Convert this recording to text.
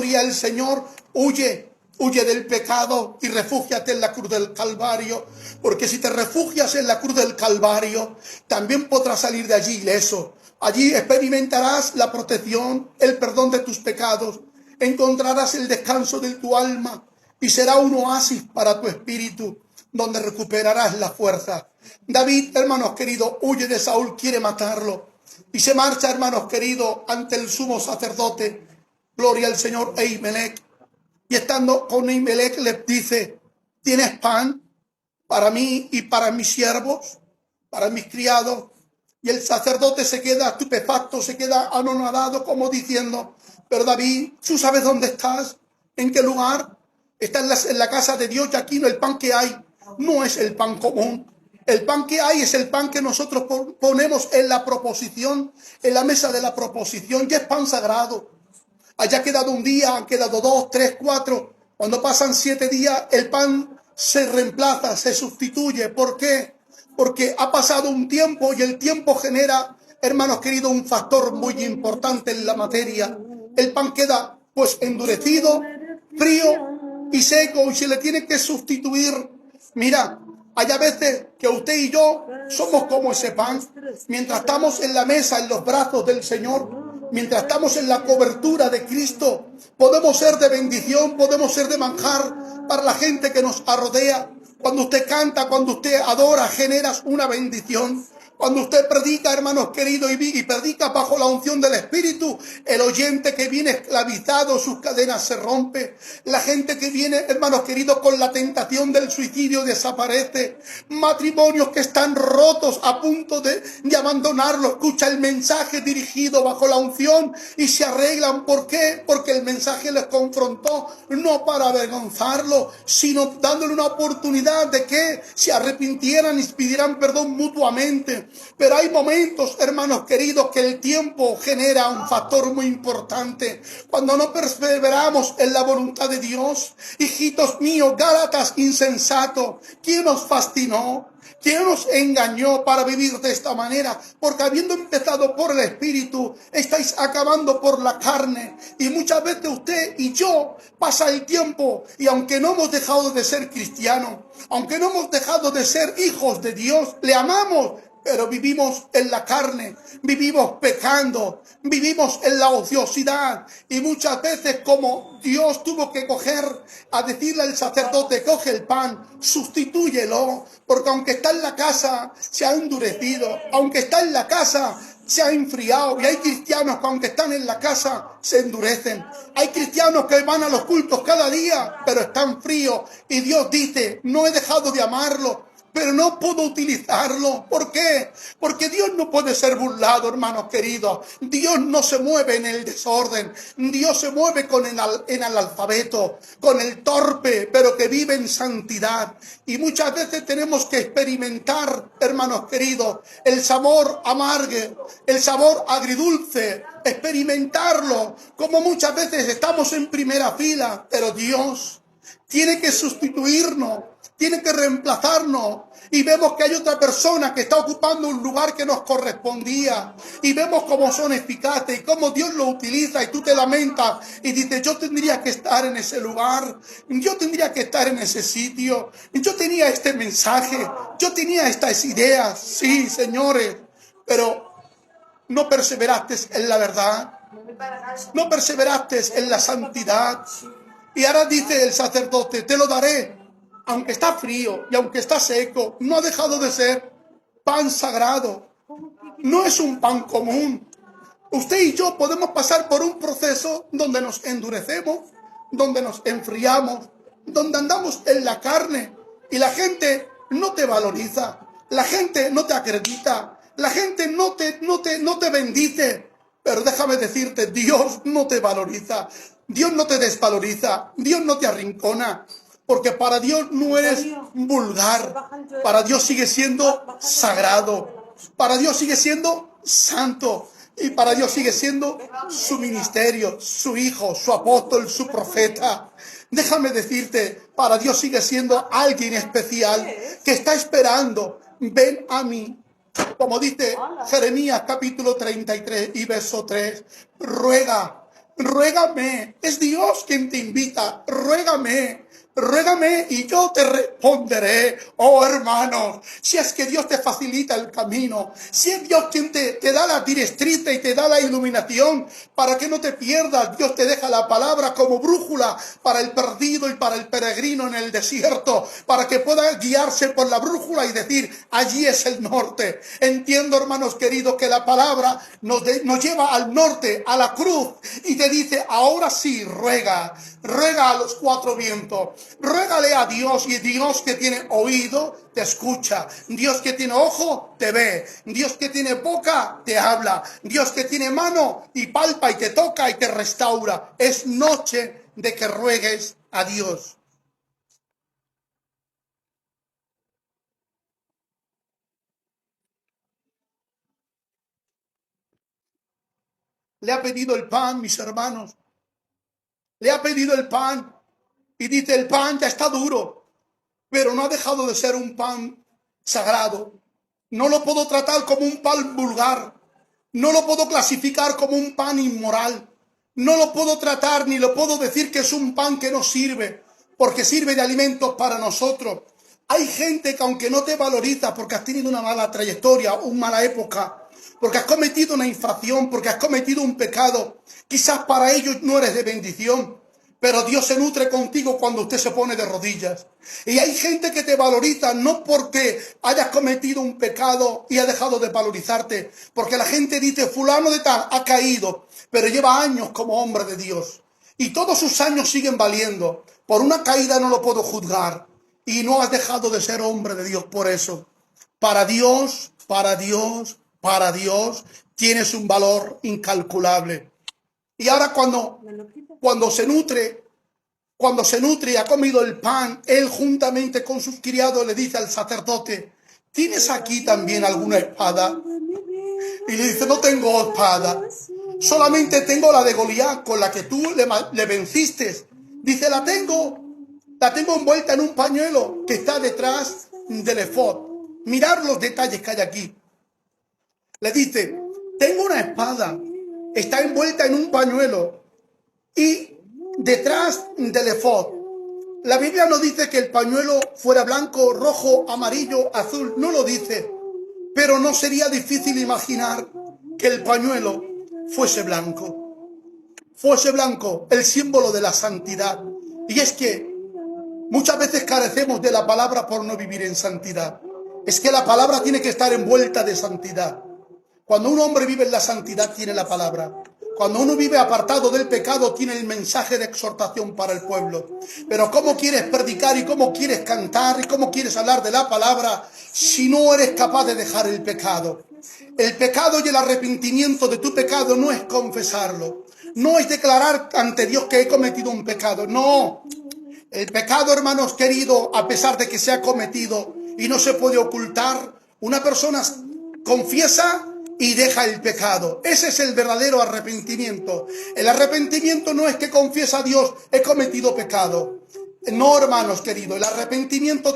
gloria al Señor, huye del pecado y refúgiate en la cruz del Calvario, porque si te refugias en la cruz del Calvario, también podrás salir de allí ileso. Allí experimentarás la protección, el perdón de tus pecados, encontrarás el descanso de tu alma y será un oasis para tu espíritu, donde recuperarás la fuerza. David, hermanos queridos, huye de Saúl, quiere matarlo, y se marcha, hermanos queridos, ante el sumo sacerdote, gloria al Señor, Ahimelech. Y estando con Ahimelech le dice: ¿tienes pan para mí y para mis siervos, para mis criados? Y el sacerdote se queda estupefacto, se queda anonadado, como diciendo: pero David, ¿tú sabes dónde estás? ¿En qué lugar? Estás en la casa de Dios, y aquí no, el pan que hay no es el pan común. El pan que hay es el pan que nosotros ponemos en la proposición, en la mesa de la proposición, y es pan sagrado. Haya quedado un día, han quedado 2, 3, 4. Cuando pasan 7 días, el pan se reemplaza, se sustituye. ¿Por qué? Porque ha pasado un tiempo y el tiempo genera, hermanos queridos, un factor muy importante en la materia. El pan queda pues endurecido, frío y seco, y se le tiene que sustituir. Mira, hay a veces que usted y yo somos como ese pan. Mientras estamos en la mesa, en los brazos del Señor, mientras estamos en la cobertura de Cristo, podemos ser de bendición, podemos ser de manjar para la gente que nos rodea. Cuando usted canta, cuando usted adora, generas una bendición. Cuando usted predica, hermanos queridos, y predica bajo la unción del Espíritu, el oyente que viene esclavizado, sus cadenas se rompe. La gente que viene, hermanos queridos, con la tentación del suicidio desaparece. Matrimonios que están rotos, a punto de abandonarlo, escucha el mensaje dirigido bajo la unción y se arreglan. ¿Por qué? Porque el mensaje les confrontó, no para avergonzarlo, sino dándole una oportunidad de que se arrepintieran y pidieran perdón mutuamente. Pero hay momentos, hermanos queridos, que el tiempo genera un factor muy importante. Cuando no perseveramos en la voluntad de Dios, hijitos míos, Gálatas insensatos, ¿quién os fascinó? ¿Quién nos engañó para vivir de esta manera? Porque habiendo empezado por el Espíritu, estáis acabando por la carne. Y muchas veces usted y yo pasa el tiempo y aunque no hemos dejado de ser cristianos, aunque no hemos dejado de ser hijos de Dios, le amamos, pero vivimos en la carne, vivimos pecando, vivimos en la ociosidad. Y muchas veces, como Dios tuvo que coger a decirle al sacerdote: coge el pan, sustitúyelo, porque aunque está en la casa se ha endurecido, aunque está en la casa se ha enfriado. Y hay cristianos que aunque están en la casa se endurecen. Hay cristianos que van a los cultos cada día, pero están fríos. Y Dios dice: no he dejado de amarlo, pero no puedo utilizarlo. ¿Por qué? Porque Dios no puede ser burlado, hermanos queridos. Dios no se mueve en el desorden. Dios se mueve en el alfabeto, con el torpe, pero que vive en santidad. Y muchas veces tenemos que experimentar, hermanos queridos, el sabor amargo, el sabor agridulce, experimentarlo, como muchas veces estamos en primera fila, pero Dios tiene que sustituirnos, tiene que reemplazarnos, y vemos que hay otra persona que está ocupando un lugar que nos correspondía, y vemos cómo son eficaces y cómo Dios lo utiliza, y tú te lamentas y dices: yo tendría que estar en ese lugar, yo tendría que estar en ese sitio, yo tenía este mensaje, yo tenía estas ideas. Sí, señores, pero no perseveraste en la verdad, no perseveraste en la santidad. Y ahora dice el sacerdote: te lo daré, aunque está frío y aunque está seco, no ha dejado de ser pan sagrado. No es un pan común. Usted y yo podemos pasar por un proceso donde nos endurecemos, donde nos enfriamos, donde andamos en la carne y la gente no te valoriza, la gente no te acredita, la gente no te bendice. Pero déjame decirte, Dios no te valoriza, Dios no te desvaloriza, Dios no te arrincona, porque para Dios no eres vulgar, para Dios sigue siendo sagrado, para Dios sigue siendo santo, y para Dios sigue siendo su ministerio, su hijo, su apóstol, su profeta. Déjame decirte, para Dios sigue siendo alguien especial que está esperando: ven a mí. Como dice Jeremías capítulo 33 y verso 3, ruega ruégame. Es Dios quien te invita, ruégame. Ruégame y yo te responderé, oh hermanos. Si es que Dios te facilita el camino, si es Dios quien te da la directriz y te da la iluminación para que no te pierdas, Dios te deja la palabra como brújula para el perdido y para el peregrino en el desierto, para que pueda guiarse por la brújula y decir, allí es el norte. Entiendo, hermanos queridos, que la palabra nos lleva al norte, a la cruz, y te dice, ahora sí, ruega a los cuatro vientos. Ruégale a Dios, y Dios que tiene oído te escucha, Dios que tiene ojo te ve, Dios que tiene boca te habla, Dios que tiene mano y palpa y te toca y te restaura. Es noche de que ruegues a Dios. Le ha pedido el pan, mis hermanos, le ha pedido el pan y dice, el pan ya está duro, pero no ha dejado de ser un pan sagrado. No lo puedo tratar como un pan vulgar. No lo puedo clasificar como un pan inmoral. No lo puedo tratar ni lo puedo decir que es un pan que no sirve, porque sirve de alimento para nosotros. Hay gente que aunque no te valoriza porque has tenido una mala trayectoria, una mala época, porque has cometido una infracción, porque has cometido un pecado, quizás para ellos no eres de bendición. Pero Dios se nutre contigo cuando usted se pone de rodillas. Y hay gente que te valoriza no porque hayas cometido un pecado y ha dejado de valorizarte. Porque la gente dice, fulano de tal ha caído, pero lleva años como hombre de Dios. Y todos sus años siguen valiendo. Por una caída no lo puedo juzgar. Y no has dejado de ser hombre de Dios por eso. Para Dios, para Dios, para Dios, tienes un valor incalculable. Y ahora cuando se nutre y ha comido el pan, él juntamente con sus criados le dice al sacerdote, ¿tienes aquí también alguna espada? Y le dice, no tengo espada, solamente tengo la de Goliat con la que tú le venciste. Dice, la tengo envuelta en un pañuelo que está detrás del efod. Mirad los detalles que hay aquí. Le dice, tengo una espada, está envuelta en un pañuelo y detrás del efod. La Biblia no dice que el pañuelo fuera blanco, rojo, amarillo, azul, no lo dice, pero no sería difícil imaginar que el pañuelo fuese blanco, el símbolo de la santidad. Y es que muchas veces carecemos de la palabra por no vivir en santidad. Es que la palabra tiene que estar envuelta de santidad. Cuando un hombre vive en la santidad, tiene la palabra. Cuando uno vive apartado del pecado, tiene el mensaje de exhortación para el pueblo. Pero ¿cómo quieres predicar y cómo quieres cantar y cómo quieres hablar de la palabra si no eres capaz de dejar el pecado? El pecado y el arrepentimiento de tu pecado no es confesarlo. No es declarar ante Dios que he cometido un pecado. No. El pecado, hermanos queridos, a pesar de que se ha cometido y no se puede ocultar, una persona confiesa y deja el pecado. Ese es el verdadero arrepentimiento. El arrepentimiento no es que confiesa a Dios, he cometido pecado. No, hermanos queridos, el arrepentimiento